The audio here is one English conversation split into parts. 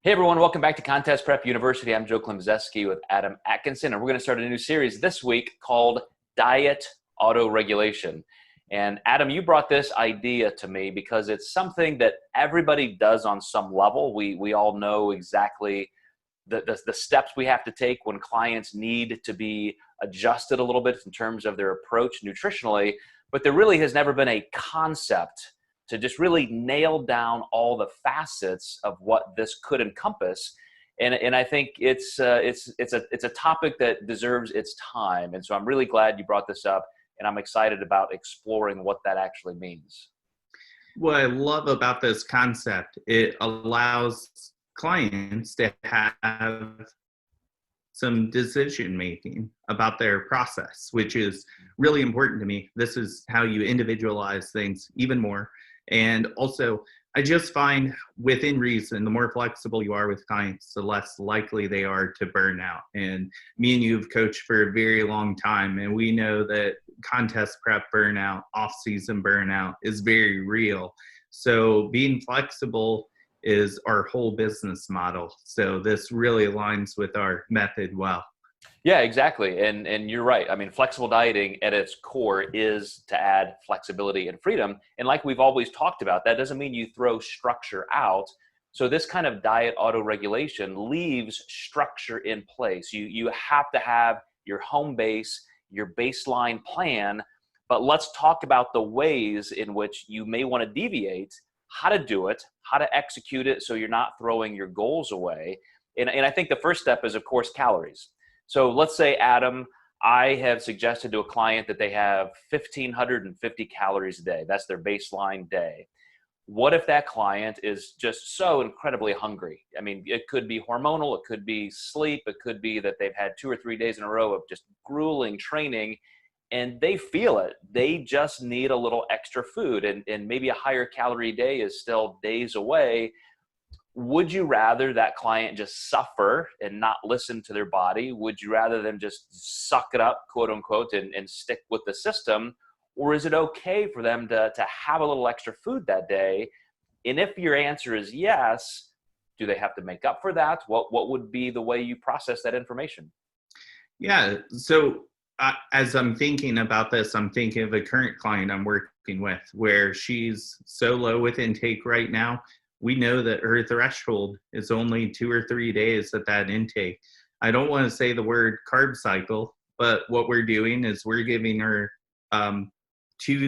Hey everyone, welcome back to Contest Prep University. I'm Joe Klemczewski with Adam Atkinson, and we're going to start a new series this week called Diet Autoregulation. And Adam, you brought this idea to me because it's something that everybody does on some level. We all know exactly the steps we have to take when clients need to be adjusted a little bit in terms of their approach nutritionally, but there really has never been a concept to just really nail down all the facets of what this could encompass. And I think it's a topic that deserves its time. And so I'm really glad you brought this up, and I'm excited about exploring what that actually means. What I love about this concept, it allows clients to have some decision making about their process, which is really important to me. This is how you individualize things even more. And also, I just find within reason, the more flexible you are with clients, the less likely they are to burn out. And me and you have coached for a very long time, and we know that contest prep burnout, off-season burnout is very real. So being flexible is our whole business model. So this really aligns with our method well. Yeah, exactly. And you're right. I mean, flexible dieting at its core is to add flexibility and freedom. And like we've always talked about, that doesn't mean you throw structure out. So this kind of diet auto-regulation leaves structure in place. You have to have your home base, your baseline plan, but let's talk about the ways in which you may want to deviate, how to do it, how to execute it so you're not throwing your goals away. And I think the first step is, of course, calories. So let's say, Adam, I have suggested to a client that they have 1,550 calories a day. That's their baseline day. What if that client is just so incredibly hungry? I mean, it could be hormonal, it could be sleep, it could be that they've had 2 or 3 days in a row of just grueling training, and they feel it. They just need a little extra food, and maybe a higher calorie day is still days away. Would you rather that client just suffer and not listen to their body? Would you rather them just suck it up, quote unquote, and stick with the system? Or is it okay for them to have a little extra food that day? And if your answer is yes, do they have to make up for that? What would be the way you process that information? Yeah. So as I'm thinking about this, I'm thinking of a current client I'm working with where she's so low with intake right now. We know that her threshold is only 2 or 3 days at that intake. I don't want to say the word carb cycle, but what we're doing is we're giving her 2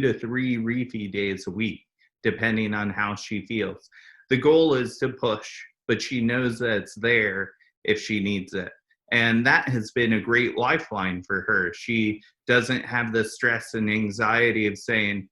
to 3 refeed days a week, depending on how she feels. The goal is to push, but she knows that it's there if she needs it. And that has been a great lifeline for her. She doesn't have the stress and anxiety of saying,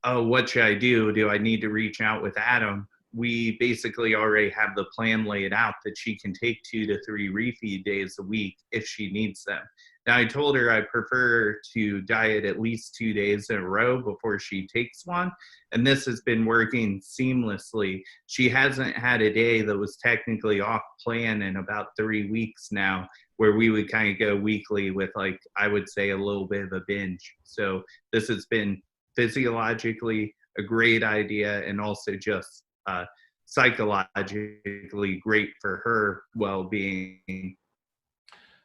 oh, what should I do? Do I need to reach out with Adam? We basically already have the plan laid out that she can take 2 to 3 refeed days a week if she needs them. Now, I told her I prefer to diet at least 2 days in a row before she takes one, and this has been working seamlessly. She hasn't had a day that was technically off plan in about 3 weeks now, where we would kind of go weekly with, like, I would say a little bit of a binge. So this has been physiologically a great idea, and also just psychologically great for her well-being.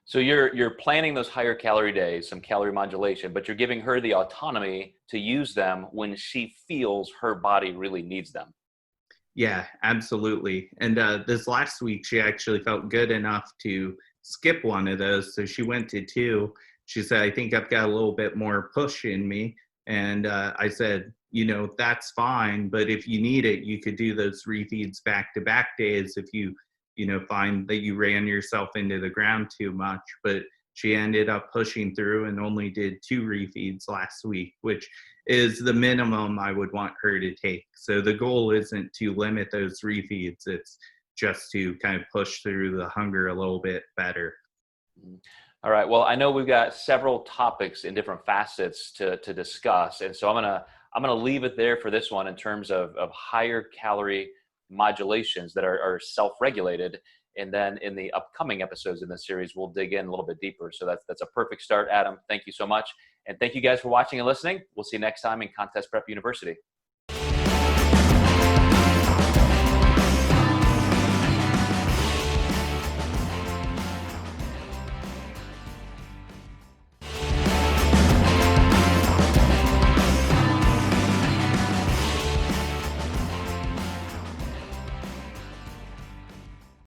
So you're planning those higher calorie days, some calorie modulation, but you're giving her the autonomy to use them when she feels her body really needs them. Yeah, absolutely. And this last week, she actually felt good enough to skip one of those. So she went to 2. She said, I think I've got a little bit more push in me. And I said, that's fine. But if you need it, you could do those refeeds back-to-back days if you find that you ran yourself into the ground too much. But she ended up pushing through and only did 2 refeeds last week, which is the minimum I would want her to take. So the goal isn't to limit those refeeds. It's just to kind of push through the hunger a little bit better. All right. Well, I know we've got several topics in different facets to discuss, and so I'm gonna leave it there for this one in terms of higher calorie modulations that are self-regulated, and then in the upcoming episodes in this series, we'll dig in a little bit deeper. So that's a perfect start, Adam. Thank you so much, and thank you guys for watching and listening. We'll see you next time in Contest Prep University.